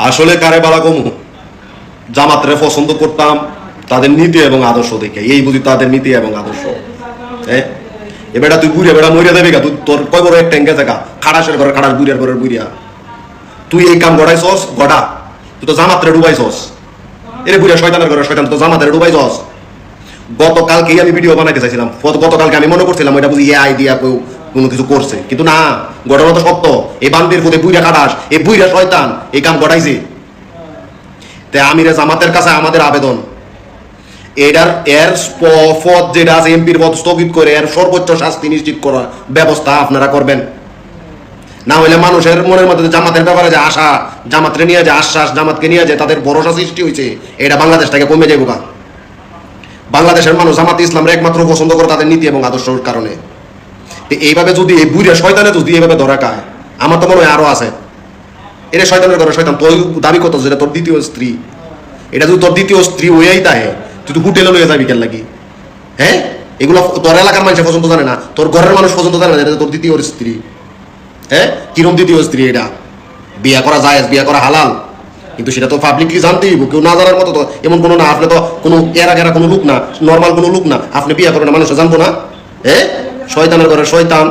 আসলে কারে বালা কমু জামাতরে পছন্দ করতাম তাদের নীতি এবং আদর্শ দেখে, এই বুঝি তাদের নীতি এবং আদর্শ। হ্যাঁ এ বেটা তুই বুড়িয়া বেটা মরিয়া দেবে গা, তুই তোর কয় বড় একটা ট্যাঙ্কে জায়গা খাড়াসের ঘরে খাড়াস বুড়িয়ার ঘরের বুড়িয়া, তুই এই কাম গড়াইছস গড়া, তুই তো জামাতরে ডুবাইছস। এরে বুড়িয়া শয়তানের ঘরে শয়তান, তো জামাতরে ডুবাইছস। গতকালকেই আমি ভিডিও বানাইতে চাইছিলাম, গতকালকে আমি মনে করছিলাম ওইটা বুঝি এআই দিয়া কোনো কিছু করছে, কিন্তু না, ঘটনা তো সত্য। এই বান্দির প্রতি বুইরা খাটাস, এই বুইরা শয়তান এই কাম ঘটাইছে। তাই আমিরে জামাতের কাছে আমাদের আবেদন, এর পদ যেটা আছে এমপির পদ স্থগিত করে এর সর্বোচ্চ শাস্তি নিশ্চিত করার ব্যবস্থা আপনারা করবেন। না হলে মানুষের মনের মধ্যে জামাতের ব্যাপারে যে আশা, জামাতরে নিয়ে যে আশ্বাস, জামাতকে নিয়ে যে তাদের ভরসা সৃষ্টি হয়েছে, এটা বাংলাদেশ থেকে কমে যাইব। বাংলাদেশের মানুষ জামাতে ইসলামরা একমাত্র পছন্দ করে তাদের নীতি এবং আদর্শের কারণে। এইভাবে যদি এই বুড়িয়া শয়তানে যদি এইভাবে ধরা খায়, আমার তো মনে হয় আরো আছে। এটা শয়তানের ঘরে শয়তান, তুই দাবি করতো যেটা তোর দ্বিতীয় স্ত্রী, এটা যদি তোর দ্বিতীয় স্ত্রী হইয়াই তাহে তুই তো হোটেলে লইয়া যাবি কেন লাগি? হ্যাঁ এগুলো তোর এলাকার মানুষের পছন্দ জানে না, তোর ঘরের মানুষ পছন্দ জানে না এটা তোর দ্বিতীয় স্ত্রী। হ্যাঁ কিরম দ্বিতীয় স্ত্রী? এটা বিয়া করা যায়, বিয়া করা হালাল, কিন্তু সেটা তো পাবলিকলি জানতেই হইব। কেউ না জানার মতো তো এমন কোনো না, আপনি তো কোনো এরা কোনো লোক না, নর্মাল কোনো লোক না, আপনি বিয়া করেন মানুষ জানবো না? হ্যাঁ শয়তানের ঘরে শয়তান।